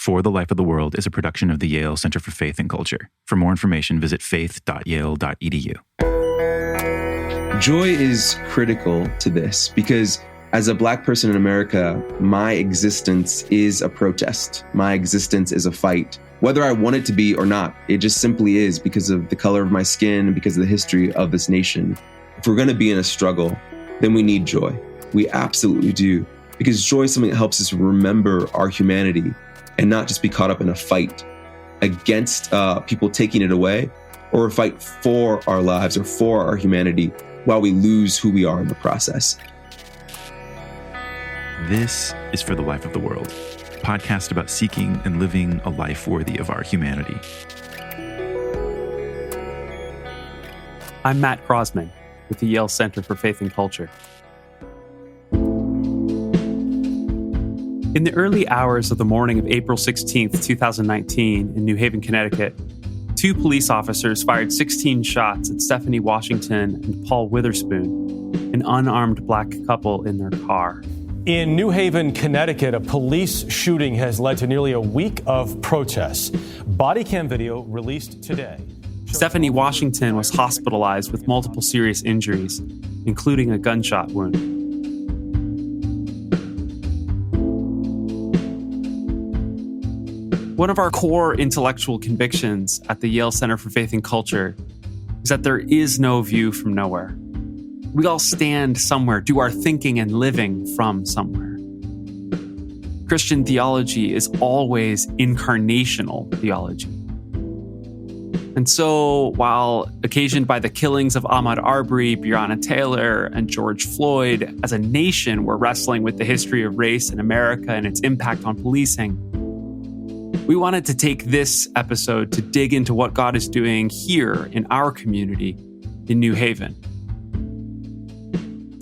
For the Life of the World is a production of the Yale Center for Faith and Culture. For more information, visit faith.yale.edu. Joy is critical to this because as a Black person in America, my existence is a protest. My existence is a fight. Whether I want it to be or not, it just simply is because of the color of my skin and because of the history of this nation. If we're going to be in a struggle, then we need joy. We absolutely do. Because joy is something that helps us remember our humanity and not just be caught up in a fight against people taking it away, or a fight for our lives or for our humanity while we lose who we are in the process. This is For the Life of the World, a podcast about seeking and living a life worthy of our humanity. I'm Matt Croasmun with the Yale Center for Faith and Culture. In the early hours of the morning of April 16th, 2019, in New Haven, Connecticut, 2 police officers fired 16 shots at Stephanie Washington and Paul Witherspoon, an unarmed Black couple in their car. In New Haven, Connecticut, a police shooting has led to nearly a week of protests. Body cam video released today. Stephanie Washington was hospitalized with multiple serious injuries, including a gunshot wound. One of our core intellectual convictions at the Yale Center for Faith and Culture is that there is no view from nowhere. We all stand somewhere, do our thinking and living from somewhere. Christian theology is always incarnational theology. And so, while occasioned by the killings of Ahmaud Arbery, Breonna Taylor, and George Floyd, as a nation we're wrestling with the history of race in America and its impact on policing, we wanted to take this episode to dig into what God is doing here in our community in New Haven.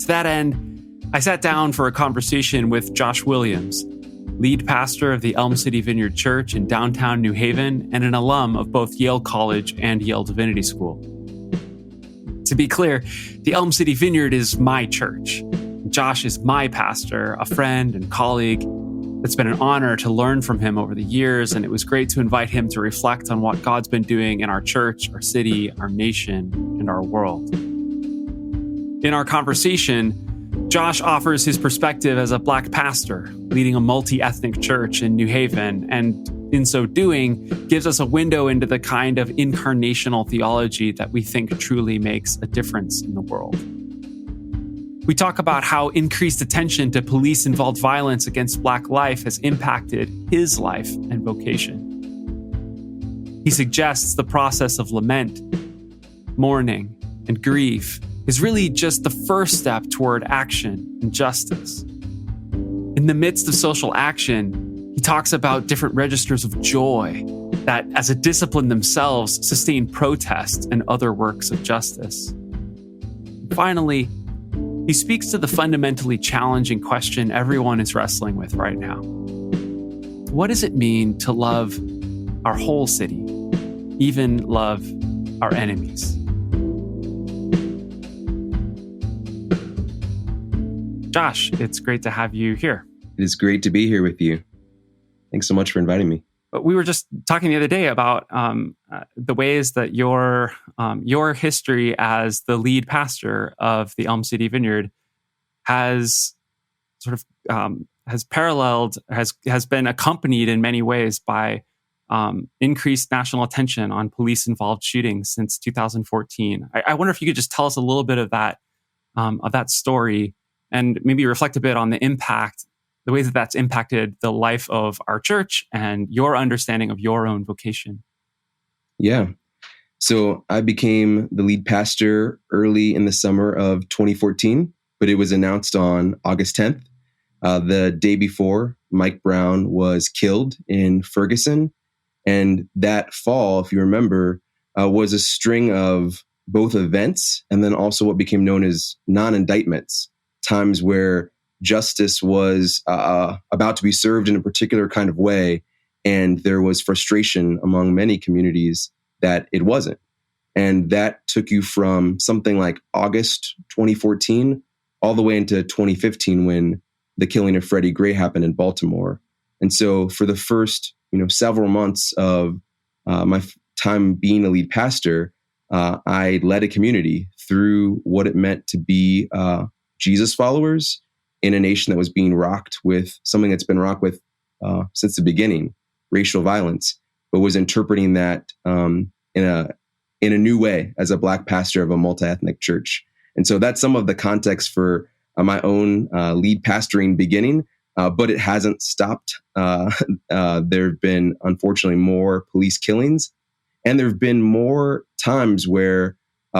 To that end, I sat down for a conversation with Josh Williams, lead pastor of the Elm City Vineyard Church in downtown New Haven and an alum of both Yale College and Yale Divinity School. To be clear, the Elm City Vineyard is my church. Josh is my pastor, a friend and colleague. It's been an honor to learn from him over the years, and it was great to invite him to reflect on what God's been doing in our church, our city, our nation, and our world. In our conversation, Josh offers his perspective as a Black pastor leading a multi-ethnic church in New Haven, and in so doing, gives us a window into the kind of incarnational theology that we think truly makes a difference in the world. We talk about how increased attention to police-involved violence against Black life has impacted his life and vocation. He suggests the process of lament, mourning, and grief is really just the first step toward action and justice. In the midst of social action, he talks about different registers of joy that, as a discipline themselves, sustain protest and other works of justice. And finally, he speaks to the fundamentally challenging question everyone is wrestling with right now. What does it mean to love our whole city, even love our enemies? Josh, it's great to have you here. It is great to be here with you. Thanks so much for inviting me. But we were just talking the other day about the ways that your history as the lead pastor of the Elm City Vineyard has sort of has been accompanied in many ways by increased national attention on police-involved shootings since 2014. I wonder if you could just tell us a little bit of that story and maybe reflect a bit on the impact, the ways that that's impacted the life of our church and your understanding of your own vocation. Yeah. So I became the lead pastor early in the summer of 2014, but it was announced on August 10th. The day before, Mike Brown was killed in Ferguson. And that fall, if you remember, was a string of both events and then also what became known as non-indictments, times where justice was about to be served in a particular kind of way, and there was frustration among many communities that it wasn't. And that took you from something like August 2014 all the way into 2015 when the killing of Freddie Gray happened in Baltimore. And so for the first several months of my time being a lead pastor, I led a community through what it meant to be Jesus followers in a nation that was being rocked with something that's been rocked with since the beginning, racial violence, but was interpreting that in a new way as a Black pastor of a multi-ethnic church. And so that's some of the context for my own lead pastoring beginning, but it hasn't stopped. There have been, unfortunately, more police killings, and there have been more times where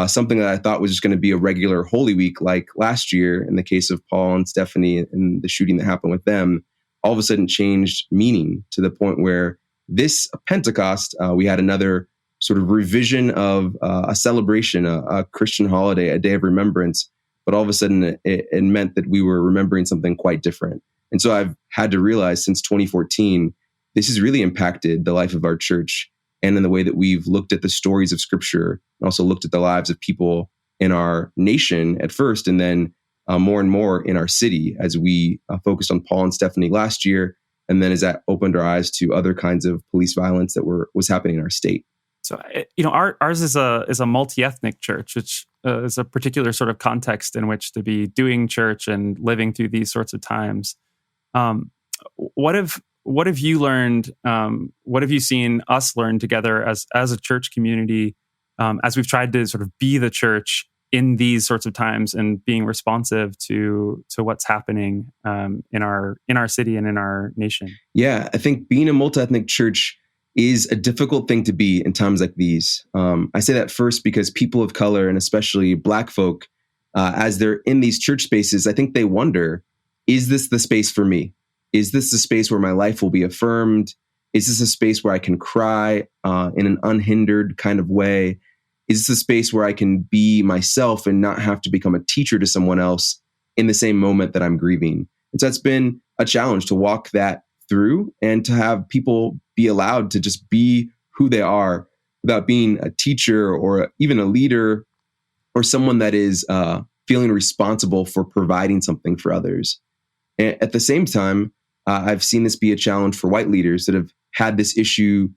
something that I thought was just going to be a regular Holy Week, like last year in the case of Paul and Stephanie and the shooting that happened with them, all of a sudden changed meaning to the point where this Pentecost, we had another sort of revision of a celebration, a Christian holiday, a day of remembrance. But all of a sudden, it meant that we were remembering something quite different. And so I've had to realize since 2014, this has really impacted the life of our church and in the way that we've looked at the stories of Scripture and also looked at the lives of people in our nation at first, and then more and more in our city as we focused on Paul and Stephanie last year. And then as that opened our eyes to other kinds of police violence that was happening in our state. So, ours is a multi-ethnic church, which is a particular sort of context in which to be doing church and living through these sorts of times. What have you learned? What have you seen us learn together as a church community, as we've tried to sort of be the church in these sorts of times and being responsive to what's happening in our city and in our nation? Yeah, I think being a multi-ethnic church is a difficult thing to be in times like these. I say that first because people of color, and especially Black folk, as they're in these church spaces, I think they wonder, is this the space for me? Is this the space where my life will be affirmed? Is this a space where I can cry in an unhindered kind of way? Is this a space where I can be myself and not have to become a teacher to someone else in the same moment that I'm grieving? And so it's been a challenge to walk that through and to have people be allowed to just be who they are without being a teacher or even a leader or someone that is feeling responsible for providing something for others. And at the same time, I've seen this be a challenge for white leaders that have had this issue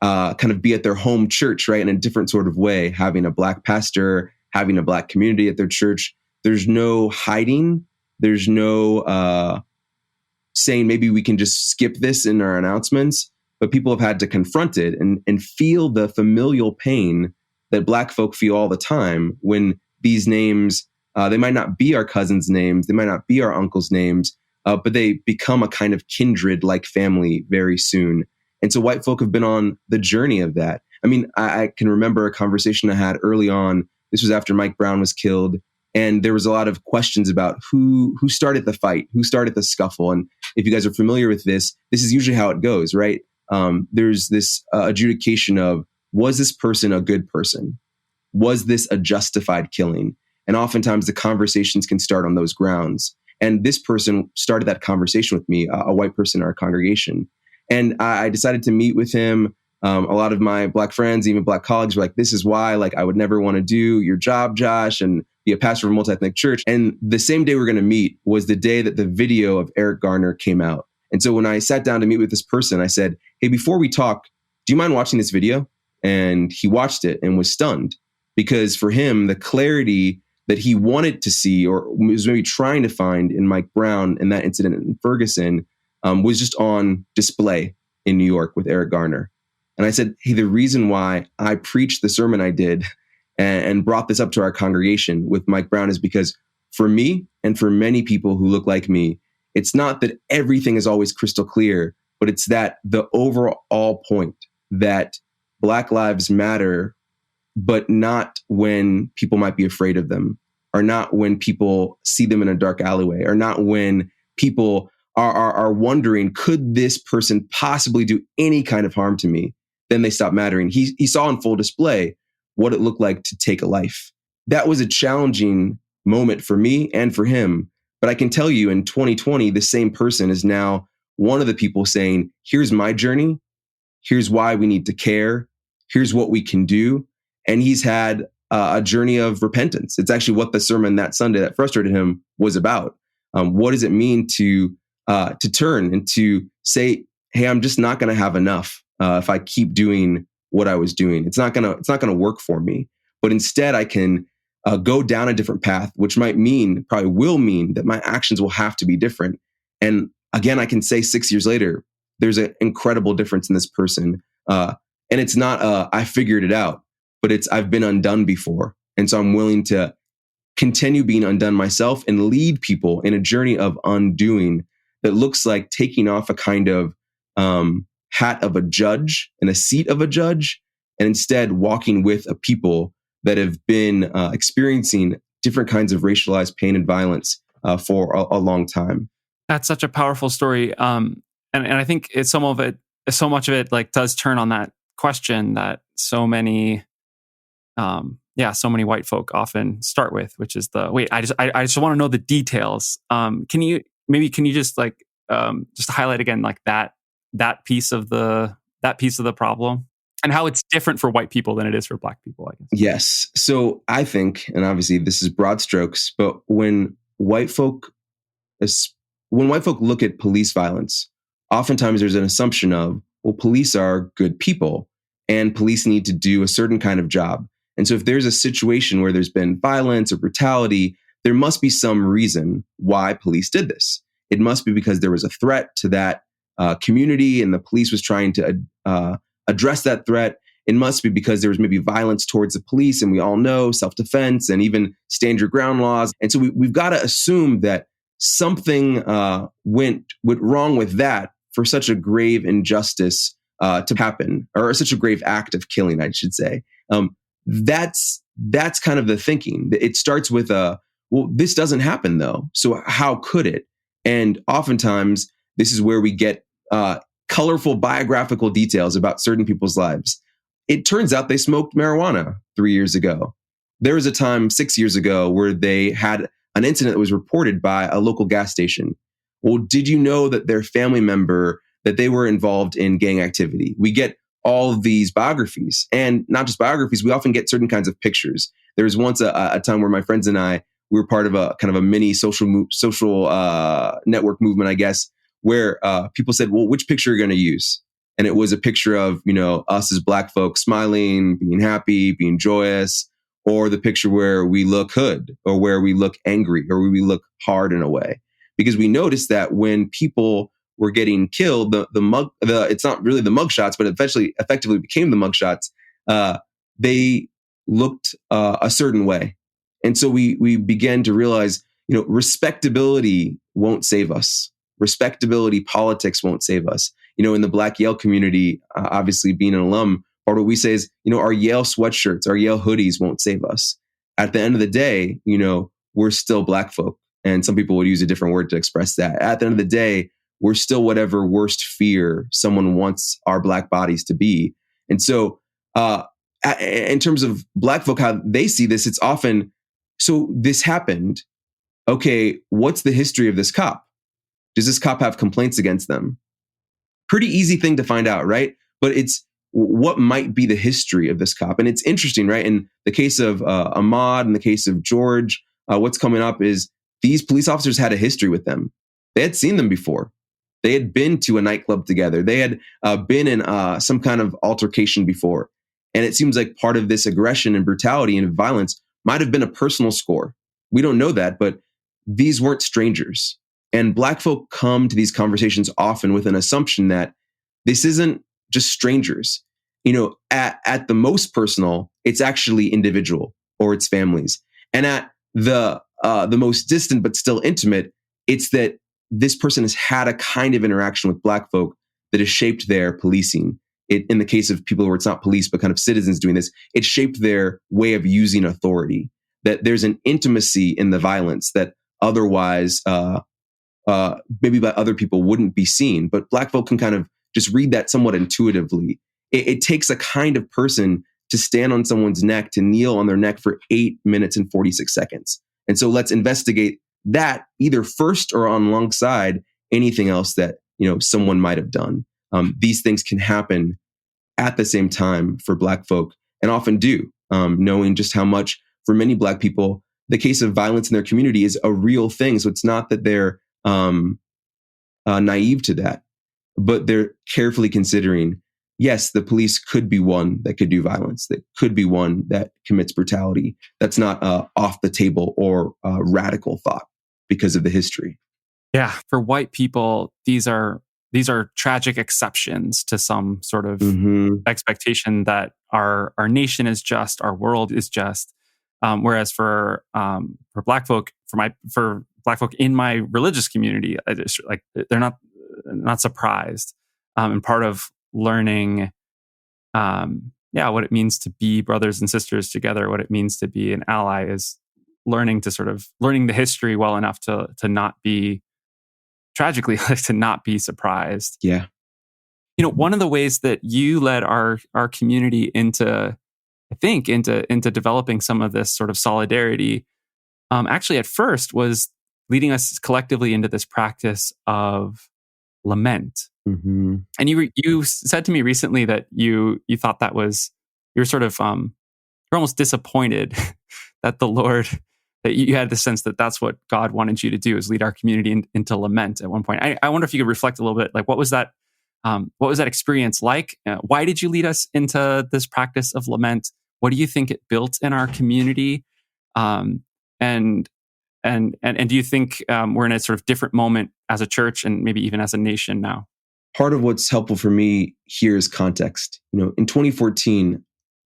kind of be at their home church, right? In a different sort of way, having a Black pastor, having a Black community at their church. There's no hiding. There's no saying maybe we can just skip this in our announcements, but people have had to confront it and feel the familial pain that Black folk feel all the time when these names, they might not be our cousins' names, they might not be our uncles' names, but they become a kind of kindred-like family very soon. And so white folk have been on the journey of that. I mean, I can remember a conversation I had early on. This was after Mike Brown was killed. And there was a lot of questions about who started the fight, who started the scuffle. And if you guys are familiar with this is usually how it goes, right? There's this adjudication of, was this person a good person? Was this a justified killing? And oftentimes the conversations can start on those grounds. And this person started that conversation with me, a white person in our congregation. And I decided to meet with him. A lot of my Black friends, even Black colleagues, were like, this is why, I would never want to do your job, Josh, and be a pastor of a multi-ethnic church. And the same day we're going to meet was the day that the video of Eric Garner came out. And so when I sat down to meet with this person, I said, hey, before we talk, do you mind watching this video? And he watched it and was stunned because for him, the clarity that he wanted to see or was maybe trying to find in Mike Brown and that incident in Ferguson was just on display in New York with Eric Garner. And I said, hey, the reason why I preached the sermon I did and brought this up to our congregation with Mike Brown is because for me and for many people who look like me, it's not that everything is always crystal clear, but it's that the overall point that Black lives matter, but not when people might be afraid of them, or not when people see them in a dark alleyway, or not when people are wondering, could this person possibly do any kind of harm to me? Then they stop mattering. He saw on full display what it looked like to take a life. That was a challenging moment for me and for him. But I can tell you in 2020, the same person is now one of the people saying, here's my journey. Here's why we need to care. Here's what we can do. And he's had a journey of repentance. It's actually what the sermon that Sunday that frustrated him was about. What does it mean to turn and to say, hey, I'm just not going to have enough if I keep doing what I was doing. It's not going to work for me. But instead, I can go down a different path, which probably will mean that my actions will have to be different. And again, I can say 6 years later, there's an incredible difference in this person. And it's not, I figured it out, but it's, I've been undone before. And so I'm willing to continue being undone myself and lead people in a journey of undoing that looks like taking off a kind of hat of a judge and a seat of a judge, and instead walking with a people that have been experiencing different kinds of racialized pain and violence for a long time. That's such a powerful story. And I think so much of it like does turn on that question that so many white folk often start with, which is I just want to know the details. Can you just highlight again like that piece of the problem and how it's different for white people than it is for Black people, I guess. Yes. So I think, and obviously this is broad strokes, but when white folk look at police violence, oftentimes there's an assumption of, well, police are good people and police need to do a certain kind of job. And so if there's a situation where there's been violence or brutality, there must be some reason why police did this. It must be because there was a threat to that community and the police was trying to address that threat. It must be because there was maybe violence towards the police, and we all know self-defense and even stand your ground laws. And so we've got to assume that something went wrong with that for such a grave injustice to happen, or such a grave act of killing, I should say. That's kind of the thinking. It starts with well, this doesn't happen though, so how could it? And oftentimes, this is where we get colorful biographical details about certain people's lives. It turns out they smoked marijuana 3 years ago. There was a time 6 years ago where they had an incident that was reported by a local gas station. Well, did you know that their family member, that they were involved in gang activity? We get all of these biographies, and not just biographies, we often get certain kinds of pictures. There was once a time where my friends and I, we were part of a kind of a mini social network movement, I guess, where people said, well, which picture are you going to use? And it was a picture of, us as Black folks smiling, being happy, being joyous, or the picture where we look hood, or where we look angry, or where we look hard in a way. Because we noticed that when people were getting killed, it's not really the mugshots, but effectively became the mugshots, they looked a certain way. And so we began to realize, respectability won't save us. Respectability politics won't save us. In the Black Yale community, obviously being an alum, part of what we say is, our Yale sweatshirts, our Yale hoodies won't save us. At the end of the day, we're still Black folk. And some people would use a different word to express that. At the end of the day, we're still whatever worst fear someone wants our Black bodies to be. And so in terms of Black folk, how they see this, it's often, so this happened. Okay, what's the history of this cop? Does this cop have complaints against them? Pretty easy thing to find out, right? But it's what might be the history of this cop. And it's interesting, right? In the case of Ahmaud, in the case of George, what's coming up is these police officers had a history with them. They had seen them before. They had been to a nightclub together. They had been in some kind of altercation before. And it seems like part of this aggression and brutality and violence might have been a personal score. We don't know that, but these weren't strangers. And Black folk come to these conversations often with an assumption that this isn't just strangers. At the most personal, it's actually individual or it's families. And at the most distant but still intimate, it's that this person has had a kind of interaction with Black folk that has shaped their policing. In the case of people where it's not police, but kind of citizens doing this, it shaped their way of using authority. That there's an intimacy in the violence that otherwise maybe by other people wouldn't be seen. But Black folk can kind of just read that somewhat intuitively. It takes a kind of person to stand on someone's neck, to kneel on their neck for 8 minutes and 46 seconds. And so let's investigate that either first or alongside anything else that someone might have done. These things can happen at the same time for Black folk, and often do, knowing just how much, for many Black people, the case of violence in their community is a real thing. So it's not that they're naive to that. but they're carefully considering, yes, the police could be one that could do violence, that could be one that commits brutality. That's not off the table or radical thought because of the history. Yeah, for white people, these are tragic exceptions to some sort of expectation that our nation is just, our world is just. Whereas for Black folk, for Black folk in my religious community, they're not surprised. And part of learning, what it means to be brothers and sisters together, what it means to be an ally, is learning the history well enough to not be tragically to not be surprised. Yeah. One of the ways that you led our community into developing some of this sort of solidarity, actually at first was leading us collectively into this practice of lament. Mm-hmm. And you said to me recently that you thought that was, you're almost disappointed that the Lord, that you had the sense that that's what God wanted you to do, is lead our community into lament at one point. I wonder if you could reflect a little bit, like what was that experience like? Why did you lead us into this practice of lament? What do you think it built in our community? And do you think we're in a sort of different moment as a church and maybe even as a nation now? Part of what's helpful for me here is context. In 2014,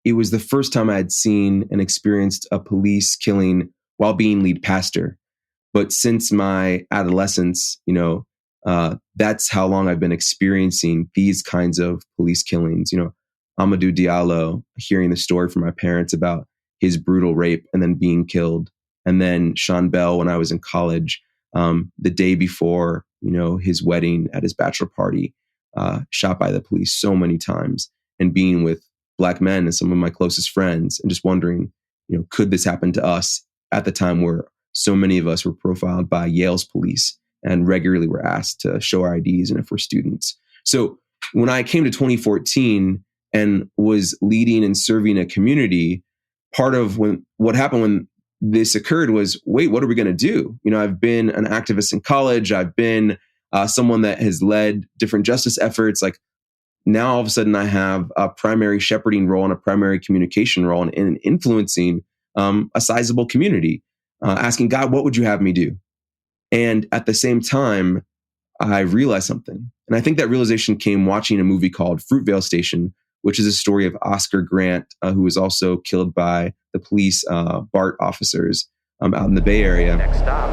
it was the first time I had seen and experienced a police killing while being lead pastor. But since my adolescence, that's how long I've been experiencing these kinds of police killings. Amadou Diallo, hearing the story from my parents about his brutal rape and then being killed. And then Sean Bell, when I was in college, the day before, his wedding at his bachelor party, shot by the police so many times, and being with Black men and some of my closest friends and just wondering, could this happen to us at the time where so many of us were profiled by Yale's police and regularly were asked to show our IDs and if we're students. So when I came to 2014 and was leading and serving a community, part of what happened when this occurred was, wait, what are we going to do? I've been an activist in college. I've been someone that has led different justice efforts. Like, now all of a sudden I have a primary shepherding role and a primary communication role and influencing a sizable community, asking God, what would you have me do? And at the same time, I realized something. And I think that realization came watching a movie called Fruitvale Station, which is a story of Oscar Grant, who was also killed by the police BART officers out in the Bay Area. Next stop,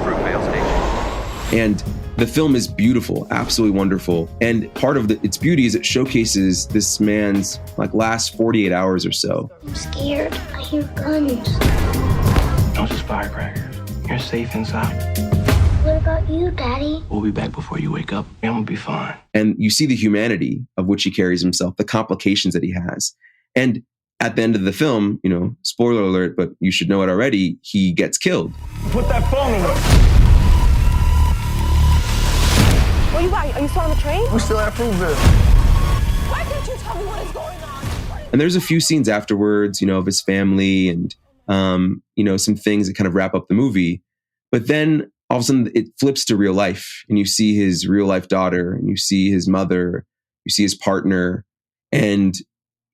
Fruitvale Station. And the film is beautiful, absolutely wonderful. And part of its beauty is it showcases this man's last 48 hours or so. I'm scared. I hear guns. No, just firecrackers. You're safe inside. What about you, Daddy? We'll be back before you wake up. I'm gonna be fine. And you see the humanity of which he carries himself, the complications that he has. And at the end of the film, spoiler alert, but you should know it already, he gets killed. Put that phone away. What you got? Are you still on the train? We still at Fruitvale. Why can't you tell me what is going on? And there's a few scenes afterwards, of his family and, some things that kind of wrap up the movie. But then all of a sudden it flips to real life, and you see his real life daughter, and you see his mother, you see his partner, and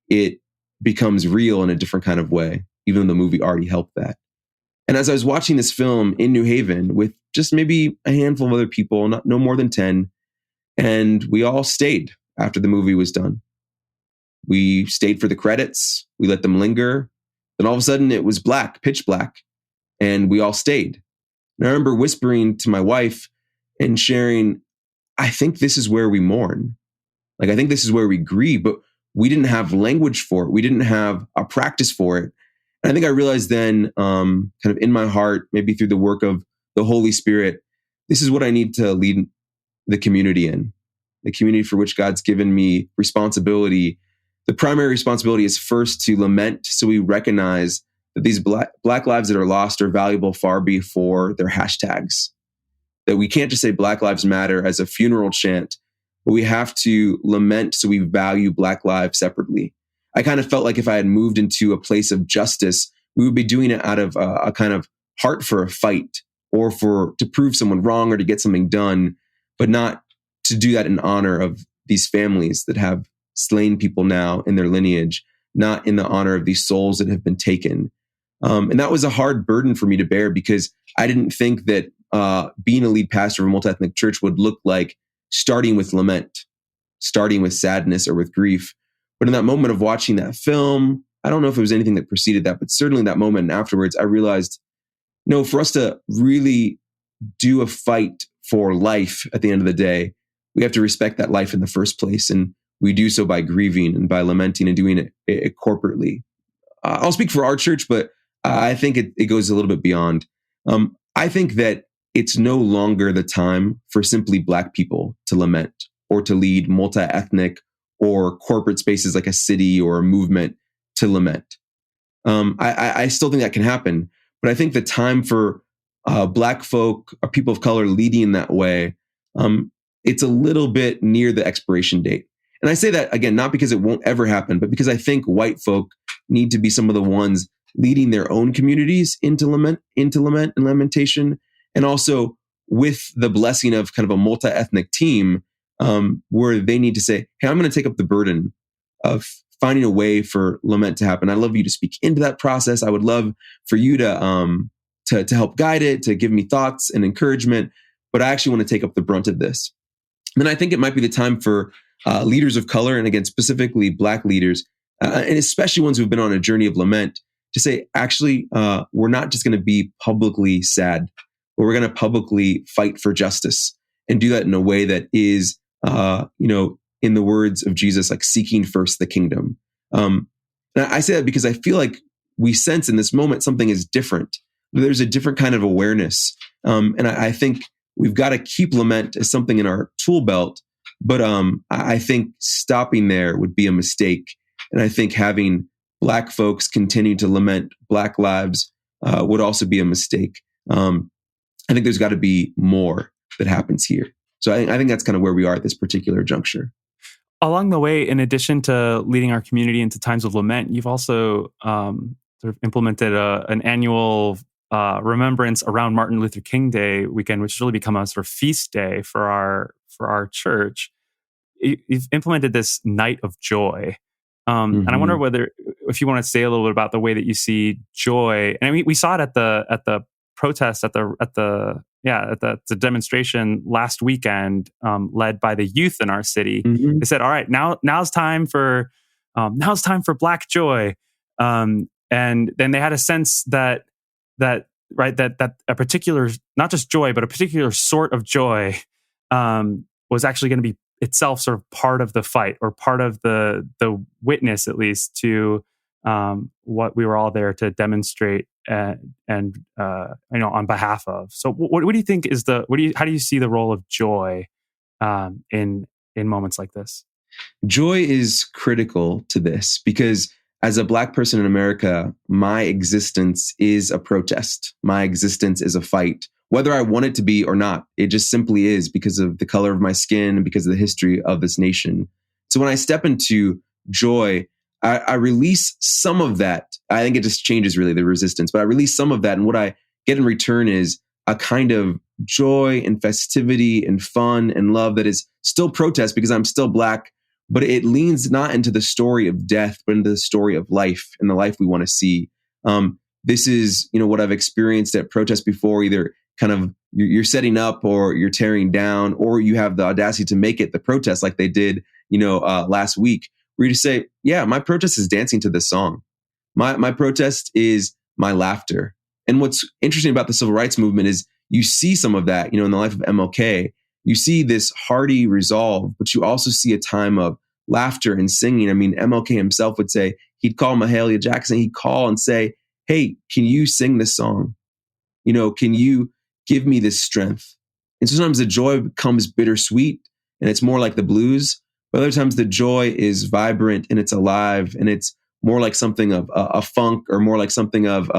it becomes real in a different kind of way, even though the movie already helped that. And as I was watching this film in New Haven with just maybe a handful of other people, no more than 10, and we all stayed after the movie was done. We stayed for the credits. We let them linger. Then all of a sudden it was black, pitch black, and we all stayed. And I remember whispering to my wife and sharing, I think this is where we mourn. I think this is where we grieve, but we didn't have language for it. We didn't have a practice for it. And I think I realized then, kind of in my heart, maybe through the work of the Holy Spirit, this is what I need to lead the community in, the community for which God's given me responsibility. The primary responsibility is first to lament, so we recognize that these black lives that are lost are valuable far before their hashtags. That we can't just say Black Lives Matter as a funeral chant, but we have to lament so we value Black lives separately. I kind of felt like if I had moved into a place of justice, we would be doing it out of a kind of heart for a fight or to prove someone wrong or to get something done, but not to do that in honor of these families that have slain people now in their lineage, not in the honor of these souls that have been taken. And that was a hard burden for me to bear, because I didn't think that being a lead pastor of a multi-ethnic church would look like starting with lament, starting with sadness or with grief. But in that moment of watching that film, I don't know if it was anything that preceded that, but certainly that moment and afterwards, I realized, no, for us to really do a fight for life at the end of the day, we have to respect that life in the first place. And we do so by grieving and by lamenting and doing it corporately. I'll speak for our church, but I think it goes a little bit beyond. I think that it's no longer the time for simply Black people to lament or to lead multi-ethnic or corporate spaces like a city or a movement to lament. I still think that can happen, but I think the time for Black folk or people of color leading in that way, it's a little bit near the expiration date. And I say that, again, not because it won't ever happen, but because I think white folk need to be some of the ones leading their own communities into lament and lamentation, and also with the blessing of kind of a multi-ethnic team, where they need to say, hey, I'm going to take up the burden of finding a way for lament to happen. I'd love you to speak into that process. I would love for you to help guide it, to give me thoughts and encouragement, but I actually want to take up the brunt of this. And then I think it might be the time for leaders of color, and again, specifically Black leaders, and especially ones who've been on a journey of lament, to say, actually, we're not just going to be publicly sad, but we're going to publicly fight for justice and do that in a way that is, in the words of Jesus, like seeking first the kingdom. And I say that because I feel like we sense in this moment something is different. There's a different kind of awareness. And I think we've got to keep lament as something in our tool belt. But I think stopping there would be a mistake. And I think having Black folks continue to lament Black lives would also be a mistake. I think there's got to be more that happens here. So I think that's kind of where we are at this particular juncture. Along the way, in addition to leading our community into times of lament, you've also sort of implemented an annual remembrance around Martin Luther King Day weekend, which has really become a sort of feast day for our church. You've implemented this night of joy. And I wonder if you want to say a little bit about the way that you see joy. And I mean, we saw it at the protest, at the demonstration last weekend, led by the youth in our city. They said, "All right, now's time for Black joy," and then they had a sense that a particular, not just joy, but a particular sort of joy was actually going to be itself sort of part of the fight, or part of the witness, at least, to what we were all there to demonstrate and on behalf of. So what do you think is how do you see the role of joy in moments like this? Joy is critical to this, because as a Black person in America, my existence is a protest. My existence is a fight, whether I want it to be or not. It just simply is, because of the color of my skin and because of the history of this nation. So when I step into joy, I release some of that. I think it just changes really the resistance, but I release some of that. And what I get in return is a kind of joy and festivity and fun and love that is still protest, because I'm still Black, but it leans not into the story of death, but into the story of life and the life we want to see. This is, what I've experienced at protests before. Either kind of you're setting up, or you're tearing down, or you have the audacity to make it the protest, like they did, last week, where you just say, yeah, my protest is dancing to this song. My protest is my laughter. And what's interesting about the civil rights movement is you see some of that, in the life of MLK. You see this hearty resolve, but you also see a time of laughter and singing. I mean, MLK himself would say, he'd call Mahalia Jackson, he'd call and say, hey, can you sing this song? Can you give me this strength? And so sometimes the joy becomes bittersweet, and it's more like the blues. But other times the joy is vibrant and it's alive, and it's more like something of a funk, or more like something of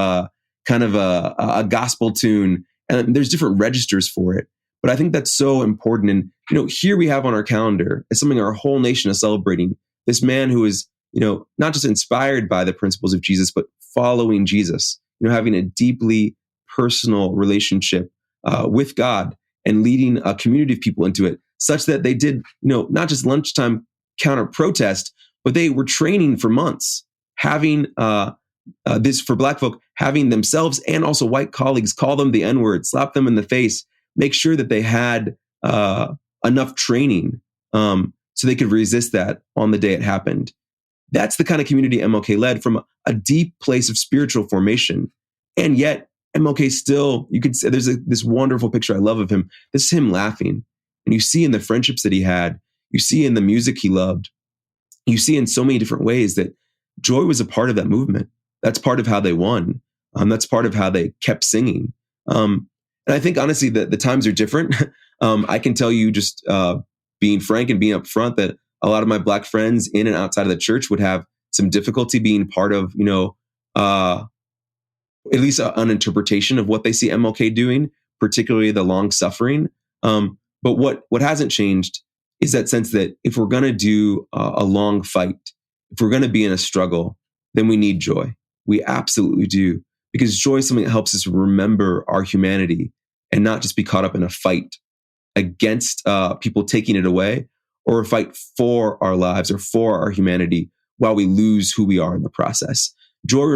kind of a gospel tune. And there's different registers for it. But I think that's so important. And, here we have on our calendar, it's something our whole nation is celebrating. This man who is, not just inspired by the principles of Jesus, but following Jesus, having a deeply personal relationship with God and leading a community of people into it. such that they did, not just lunchtime counter protest, but they were training for months, having this for Black folk, having themselves and also white colleagues call them the N-word, slap them in the face, make sure that they had enough training so they could resist that on the day it happened. That's the kind of community MLK led from a deep place of spiritual formation. And yet MLK still, you could say, there's this wonderful picture I love of him. This is him laughing. And you see in the friendships that he had, you see in the music he loved, you see in so many different ways that joy was a part of that movement. That's part of how they won. That's part of how they kept singing. And I think, honestly, that the times are different. I can tell you, just being frank and being upfront, that a lot of my Black friends in and outside of the church would have some difficulty being part of, at least an interpretation of what they see MLK doing, particularly the long suffering. But what hasn't changed is that sense that if we're going to do a long fight, if we're going to be in a struggle, then we need joy. We absolutely do. Because joy is something that helps us remember our humanity and not just be caught up in a fight against people taking it away, or a fight for our lives or for our humanity while we lose who we are in the process. Joy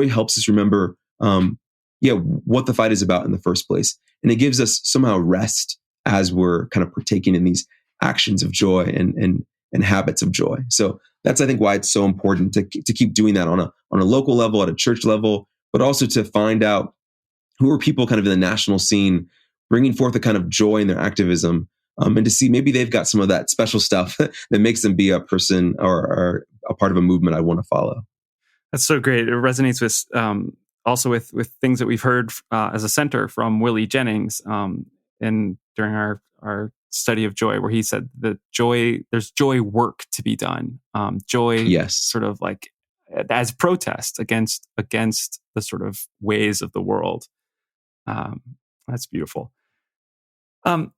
helps us remember what the fight is about in the first place. And it gives us somehow rest as we're kind of partaking in these actions of joy and habits of joy. So that's, I think, why it's so important to keep doing that on a local level, at a church level, but also to find out who are people kind of in the national scene bringing forth a kind of joy in their activism, and to see maybe they've got some of that special stuff that makes them be a person or a part of a movement I want to follow. That's so great. It resonates with also with things that we've heard as a center from Willie Jennings during our study of joy, where he said that there's joy work to be done. Joy, yes, sort of like as protest against the sort of ways of the world. That's beautiful. This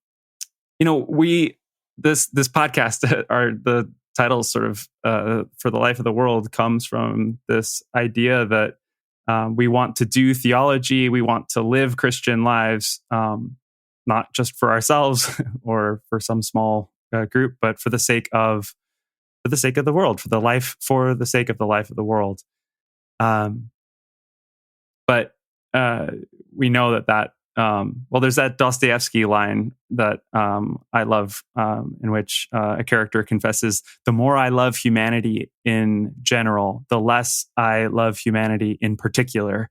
podcast, the title sort of for the life of the world comes from this idea that we want to do theology, we want to live Christian lives, not just for ourselves or for some small group, but for the sake of the world, for the sake of the life of the world. But we know that there's that Dostoevsky line that I love, in which a character confesses, the more I love humanity in general, the less I love humanity in particular.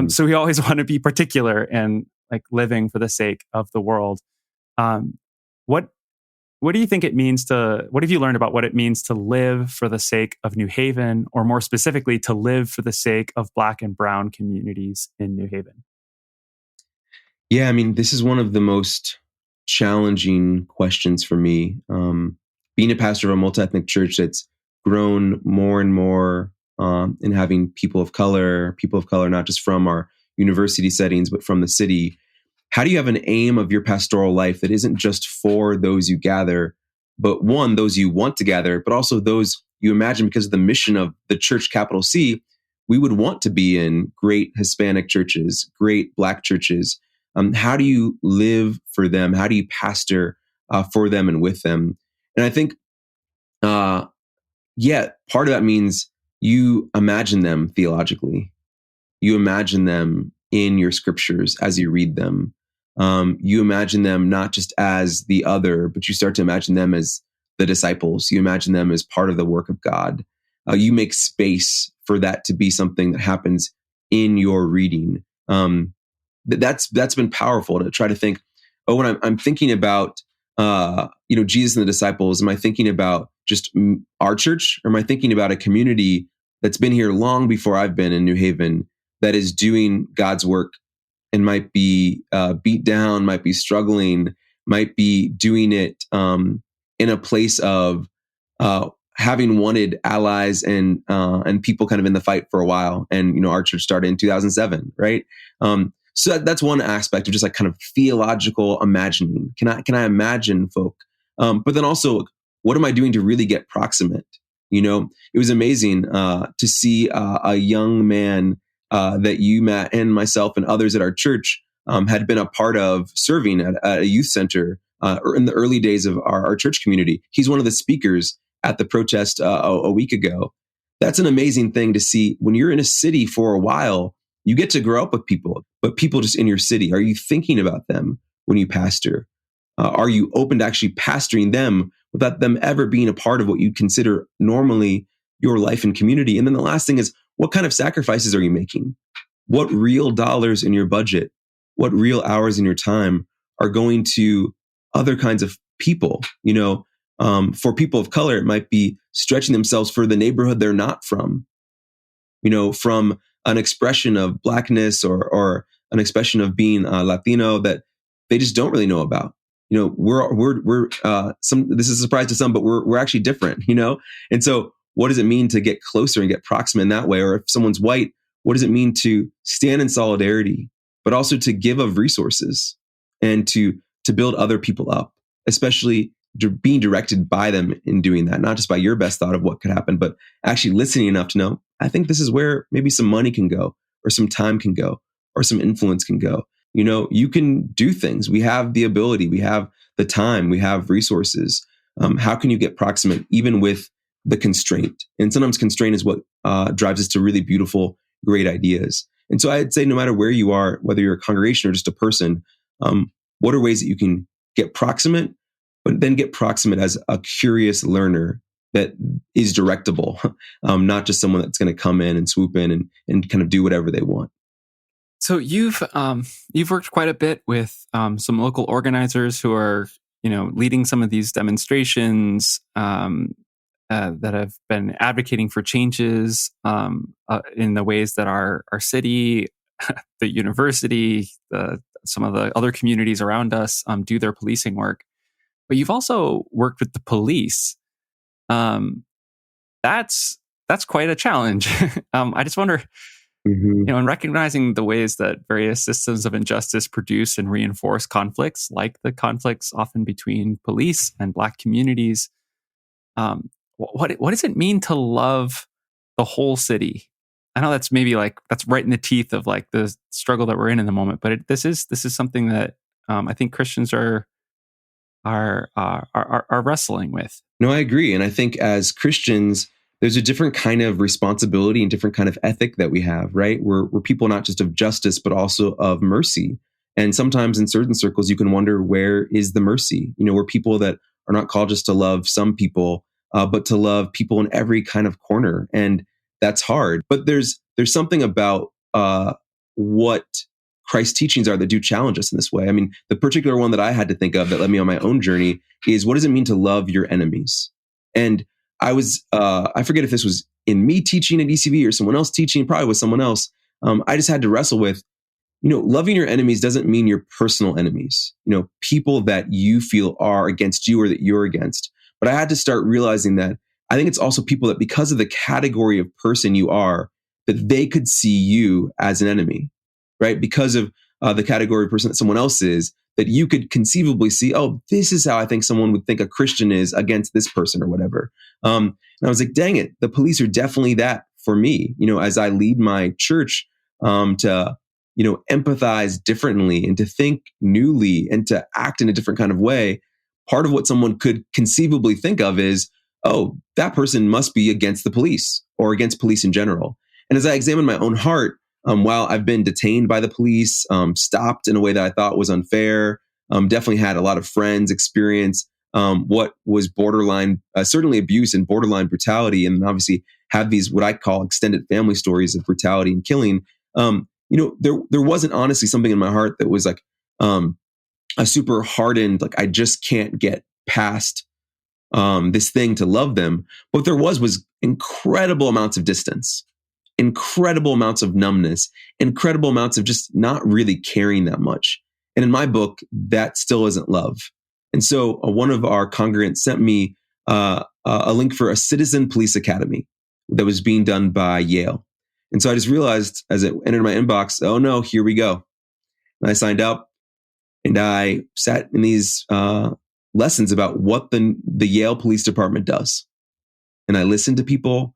So we always want to be particular and like living for the sake of the world. What do you think it means what have you learned about what it means to live for the sake of New Haven, or more specifically, to live for the sake of Black and Brown communities in New Haven? Yeah, I mean, this is one of the most challenging questions for me. Being a pastor of a multi-ethnic church that's grown more and more in having people of color, not just from our university settings, but from the city. How do you have an aim of your pastoral life that isn't just for those you gather, but one, those you want to gather, but also those you imagine, because of the mission of the church, capital C, we would want to be in great Hispanic churches, great Black churches. How do you live for them? How do you pastor for them and with them? And I think, part of that means you imagine them theologically. You imagine them in your scriptures as you read them. You imagine them not just as the other, but you start to imagine them as the disciples. You imagine them as part of the work of God. You make space for that to be something that happens in your reading. That's been powerful to try to think, when I'm thinking about, Jesus and the disciples, am I thinking about just our church, or am I thinking about a community that's been here long before I've been in New Haven, that is doing God's work and might be beat down, might be struggling, might be doing it in a place of having wanted allies and people kind of in the fight for a while. And, our church started in 2007, right? So that's one aspect of just like kind of theological imagining. Can I imagine folk? But then also, what am I doing to really get proximate? It was amazing to see a young man that you, Matt, and myself and others at our church had been a part of serving at a youth center in the early days of our church community. He's one of the speakers at the protest a week ago. That's an amazing thing to see. When you're in a city for a while, you get to grow up with people, but people just in your city. Are you thinking about them when you pastor? Are you open to actually pastoring them without them ever being a part of what you consider normally your life and community? And then the last thing is, what kind of sacrifices are you making? What real dollars in your budget, what real hours in your time are going to other kinds of people? For people of color, it might be stretching themselves for the neighborhood they're not from, from an expression of Blackness or an expression of being Latino that they just don't really know about. We're this is a surprise to some, but we're actually different, And so what does it mean to get closer and get proximate in that way? Or if someone's white, what does it mean to stand in solidarity, but also to give of resources and to build other people up, especially being directed by them in doing that, not just by your best thought of what could happen, but actually listening enough to know, I think this is where maybe some money can go, or some time can go, or some influence can go. You can do things. We have the ability, we have the time, we have resources. How can you get proximate even with the constraint? And sometimes constraint is what drives us to really beautiful, great ideas. And so I'd say no matter where you are, whether you're a congregation or just a person, what are ways that you can get proximate, but then get proximate as a curious learner that is directable, not just someone that's going to come in and swoop in and kind of do whatever they want. So you've worked quite a bit with some local organizers who are leading some of these demonstrations that have been advocating for changes in the ways that our city, the university, some of the other communities around us do their policing work. But you've also worked with the police. That's quite a challenge. I just wonder, in recognizing the ways that various systems of injustice produce and reinforce conflicts, like the conflicts often between police and Black communities, what does it mean to love the whole city? I know that's maybe that's right in the teeth of the struggle that we're in the moment, but this is something that I think Christians are wrestling with. No, I agree. And I think as Christians, there's a different kind of responsibility and different kind of ethic that we have, right? We're people not just of justice, but also of mercy. And sometimes in certain circles, you can wonder, where is the mercy? We're people that are not called just to love some people, but to love people in every kind of corner. And that's hard. But there's something about what Christ's teachings are that do challenge us in this way. I mean, the particular one that I had to think of that led me on my own journey is, what does it mean to love your enemies? And I forget if this was in me teaching at ECV or someone else teaching, probably with someone else. I just had to wrestle with, loving your enemies doesn't mean your personal enemies, people that you feel are against you or that you're against. But I had to start realizing that I think it's also people that, because of the category of person you are, that they could see you as an enemy, right? Because of the category of person that someone else is, that you could conceivably see, oh, this is how I think someone would think a Christian is against this person or whatever. And I was like, dang it, the police are definitely that for me, as I lead my church to, empathize differently and to think newly and to act in a different kind of way. Part of what someone could conceivably think of is, oh, that person must be against the police or against police in general. And as I examined my own heart, while I've been detained by the police, stopped in a way that I thought was unfair, definitely had a lot of friends experience what was borderline, certainly abuse and borderline brutality, and obviously have these what I call extended family stories of brutality and killing. There wasn't honestly something in my heart that was like a super hardened, I just can't get past this thing to love them. What there was incredible amounts of distance, incredible amounts of numbness, incredible amounts of just not really caring that much. And in my book, that still isn't love. And so one of our congregants sent me a link for a citizen police academy that was being done by Yale. And so I just realized as it entered my inbox, oh no, here we go. And I signed up and I sat in these lessons about what the Yale Police Department does. And I listened to people.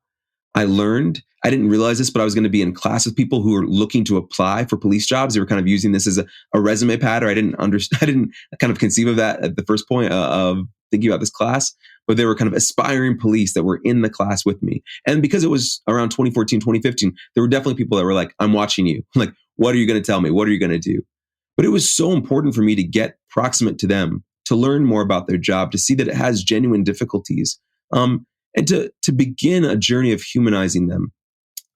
I learned, I didn't realize this, but I was going to be in class with people who were looking to apply for police jobs. They were kind of using this as a resume pad, or I didn't kind of conceive of that at the first point of thinking about this class, but they were kind of aspiring police that were in the class with me. And because it was around 2014, 2015, there were definitely people that were like, I'm watching you. Like, what are you going to tell me? What are you going to do? But it was so important for me to get proximate to them, to learn more about their job, to see that it has genuine difficulties, and to begin a journey of humanizing them.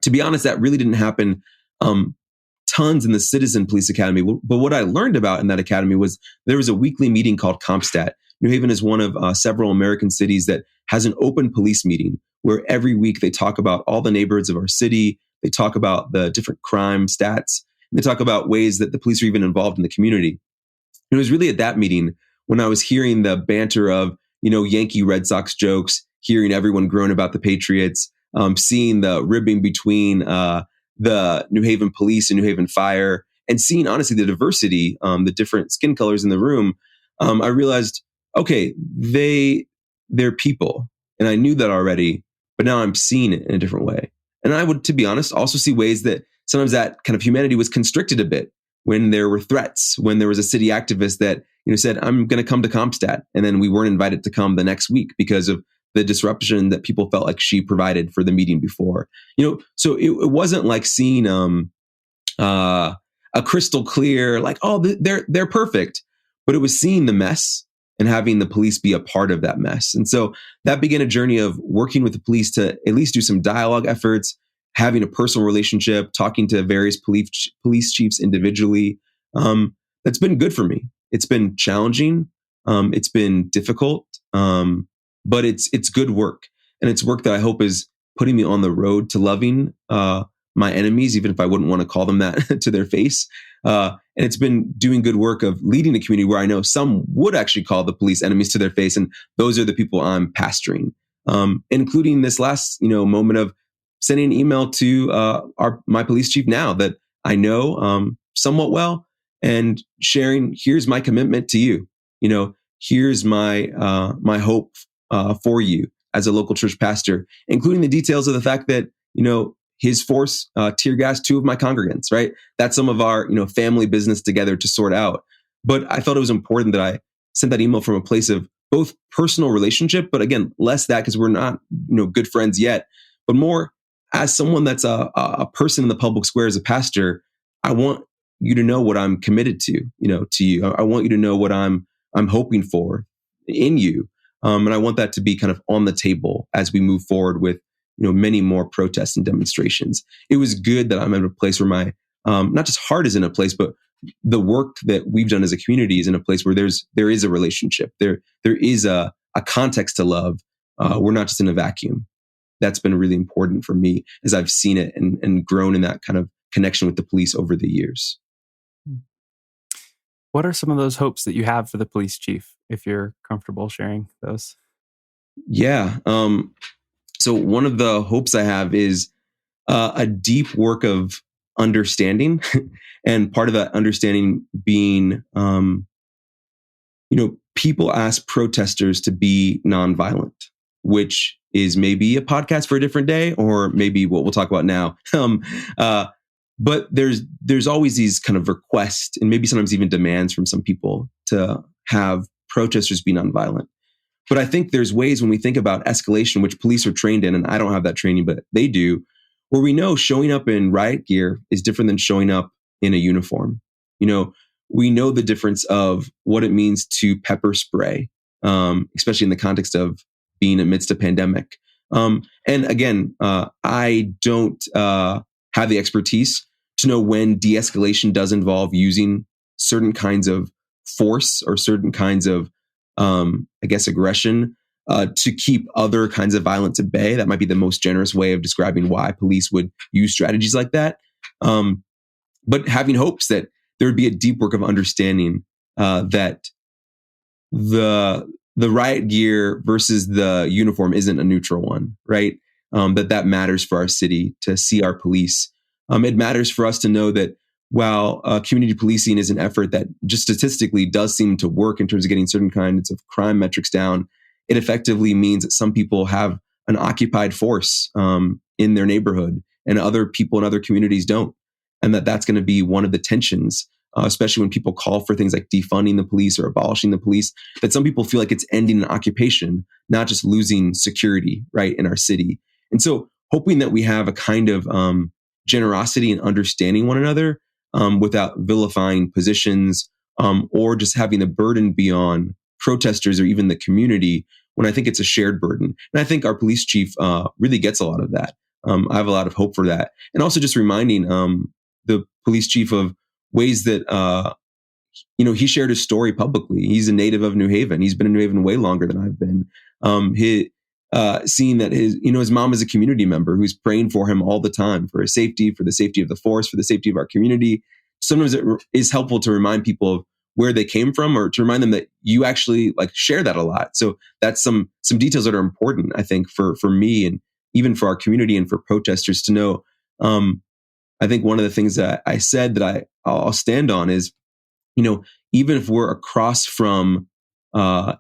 To be honest, that really didn't happen tons in the Citizen Police Academy. But what I learned about in that academy was there was a weekly meeting called CompStat. New Haven is one of several American cities that has an open police meeting where every week they talk about all the neighborhoods of our city. They talk about the different crime stats. And they talk about ways that the police are even involved in the community. And it was really at that meeting when I was hearing the banter of, Yankee Red Sox jokes, hearing everyone groan about the Patriots, seeing the ribbing between the New Haven police and New Haven fire, and seeing, honestly, the diversity, the different skin colors in the room, I realized, okay, they're people. And I knew that already, but now I'm seeing it in a different way. And I would, to be honest, also see ways that sometimes that kind of humanity was constricted a bit when there were threats, when there was a city activist that said, I'm going to come to CompStat. And then we weren't invited to come the next week because of the disruption that people felt like she provided for the meeting before. So it wasn't like seeing a crystal clear, like, oh, they're perfect. But it was seeing the mess and having the police be a part of that mess. And so that began a journey of working with the police to at least do some dialogue efforts, having a personal relationship, talking to various police chiefs individually. That's been good for me. It's been challenging. It's been difficult. But it's good work. And it's work that I hope is putting me on the road to loving my enemies, even if I wouldn't want to call them that to their face. And it's been doing good work of leading a community where I know some would actually call the police enemies to their face. And those are the people I'm pastoring, including this last moment of sending an email to my police chief now that I know somewhat well, and sharing, here's my commitment to you. Here's my hope for you as a local church pastor, including the details of the fact that, his force tear gassed 2 of my congregants, right? That's some of our, family business together to sort out. But I felt it was important that I sent that email from a place of both personal relationship, but again, less that because we're not, good friends yet, but more as someone that's a person in the public square as a pastor. I want you to know what I'm committed to, to you. I want you to know what I'm hoping for in you. And I want that to be kind of on the table as we move forward with, many more protests and demonstrations. It was good that I'm at a place where my, not just heart is in a place, but the work that we've done as a community is in a place where there is a relationship. There is a context to love. We're not just in a vacuum. That's been really important for me as I've seen it and grown in that kind of connection with the police over the years. What are some of those hopes that you have for the police chief, if you're comfortable sharing those? Yeah. So one of the hopes I have is a deep work of understanding, and part of that understanding being, people ask protesters to be nonviolent, which is maybe a podcast for a different day, or maybe what we'll talk about now. But there's always these kind of requests and maybe sometimes even demands from some people to have protesters be nonviolent. But I think there's ways when we think about escalation, which police are trained in, and I don't have that training, but they do, where we know showing up in riot gear is different than showing up in a uniform. We know the difference of what it means to pepper spray, especially in the context of being amidst a pandemic. And again, I don't have the expertise to know when de-escalation does involve using certain kinds of force or certain kinds of, aggression to keep other kinds of violence at bay. That might be the most generous way of describing why police would use strategies like that. But having hopes that there would be a deep work of understanding that the riot gear versus the uniform isn't a neutral one, right? That matters for our city to see our police. It matters for us to know that while community policing is an effort that just statistically does seem to work in terms of getting certain kinds of crime metrics down, it effectively means that some people have an occupied force in their neighborhood and other people in other communities don't. And that's going to be one of the tensions, especially when people call for things like defunding the police or abolishing the police, that some people feel like it's ending an occupation, not just losing security, right, in our city. And so hoping that we have a kind of generosity and understanding one another without vilifying positions or just having the burden be on protesters or even the community, when I think it's a shared burden. And I think our police chief really gets a lot of that. I have a lot of hope for that. And also just reminding the police chief of ways that, he shared his story publicly. He's a native of New Haven. He's been in New Haven way longer than I've been. Seeing that his mom is a community member who's praying for him all the time, for his safety, for the safety of the force, for the safety of our community. Sometimes it is helpful to remind people of where they came from, or to remind them that you actually share that a lot. So that's some details that are important, I think, for me and even for our community and for protesters to know. I think one of the things that I said that I'll stand on is, even if we're across from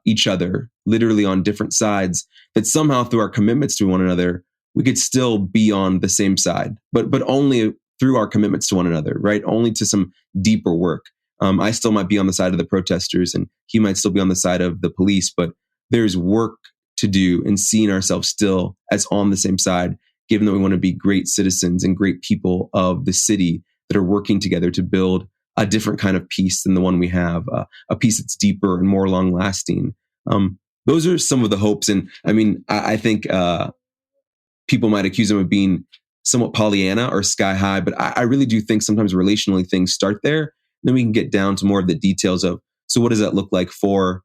each other, literally on different sides, that somehow through our commitments to one another, we could still be on the same side, but only through our commitments to one another, right? Only to some deeper work. I still might be on the side of the protesters and he might still be on the side of the police, but there's work to do in seeing ourselves still as on the same side, given that we want to be great citizens and great people of the city that are working together to build a different kind of peace than the one we have, a peace that's deeper and more long lasting. Those are some of the hopes. And I mean, I think people might accuse them of being somewhat Pollyanna or sky high, but I really do think sometimes relationally things start there. Then we can get down to more of the details of, so what does that look like for,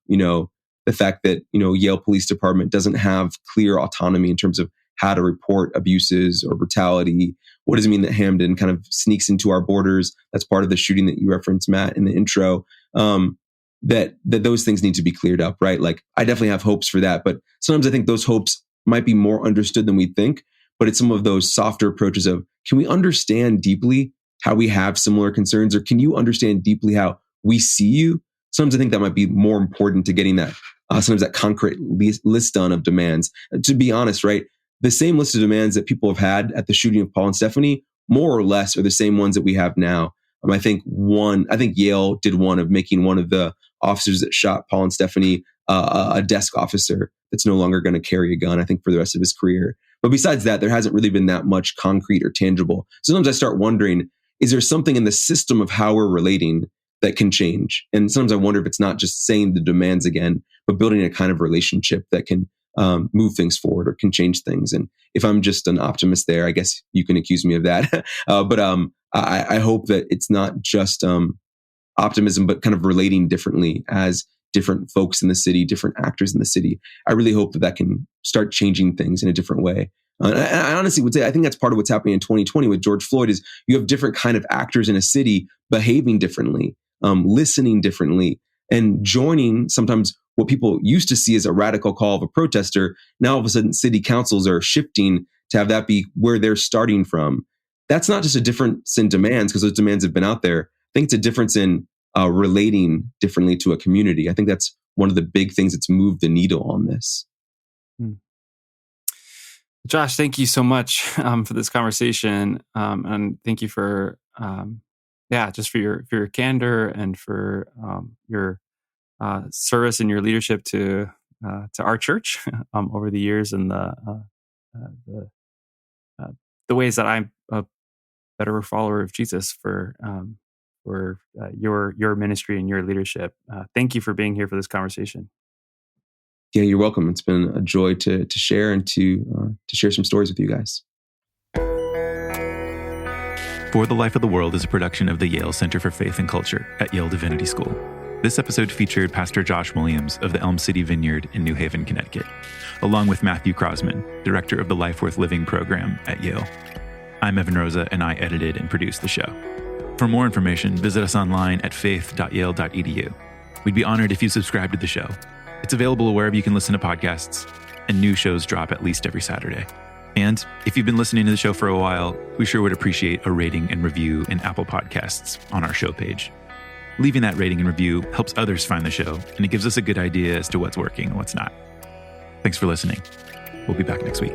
the fact that, Yale Police Department doesn't have clear autonomy in terms of how to report abuses or brutality. What does it mean that Hamden kind of sneaks into our borders? That's part of the shooting that you referenced, Matt, in the intro. That those things need to be cleared up, right? I definitely have hopes for that, but sometimes I think those hopes might be more understood than we think. But it's some of those softer approaches of, can we understand deeply how we have similar concerns, or can you understand deeply how we see you? Sometimes I think that might be more important to getting that, sometimes that concrete list done of demands. To be honest, right? The same list of demands that people have had at the shooting of Paul and Stephanie, more or less, are the same ones that we have now. I think Yale did one of making one of the officers that shot Paul and Stephanie a desk officer that's no longer going to carry a gun, I think, for the rest of his career. But besides that, there hasn't really been that much concrete or tangible. Sometimes I start wondering, is there something in the system of how we're relating that can change? And sometimes I wonder if it's not just saying the demands again, but building a kind of relationship that can move things forward or can change things. And if I'm just an optimist there, I guess you can accuse me of that. But I hope that it's not just optimism, but kind of relating differently as different folks in the city, different actors in the city. I really hope that can start changing things in a different way. I honestly would say, I think that's part of what's happening in 2020 with George Floyd is you have different kind of actors in a city behaving differently, listening differently, and joining sometimes what people used to see as a radical call of a protester. Now, all of a sudden, city councils are shifting to have that be where they're starting from. That's not just a difference in demands, because those demands have been out there. I think it's a difference in relating differently to a community. I think that's one of the big things that's moved the needle on this. Josh, thank you so much for this conversation, and thank you for just for your candor and for your service and your leadership to our church over the years, and the ways that I'm a better follower of Jesus for your ministry and your leadership. Thank you for being here for this conversation. Yeah, you're welcome. It's been a joy to share and to share some stories with you guys. For the Life of the World is a production of the Yale Center for Faith and Culture at Yale Divinity School. This episode featured Pastor Josh Williams of the Elm City Vineyard in New Haven, Connecticut, along with Matthew Croasmun, director of the Life Worth Living program at Yale. I'm Evan Rosa, and I edited and produced the show. For more information, visit us online at faith.yale.edu. We'd be honored if you subscribe to the show. It's available wherever you can listen to podcasts, and new shows drop at least every Saturday. And if you've been listening to the show for a while, we sure would appreciate a rating and review in Apple Podcasts on our show page. Leaving that rating and review helps others find the show, and it gives us a good idea as to what's working and what's not. Thanks for listening. We'll be back next week.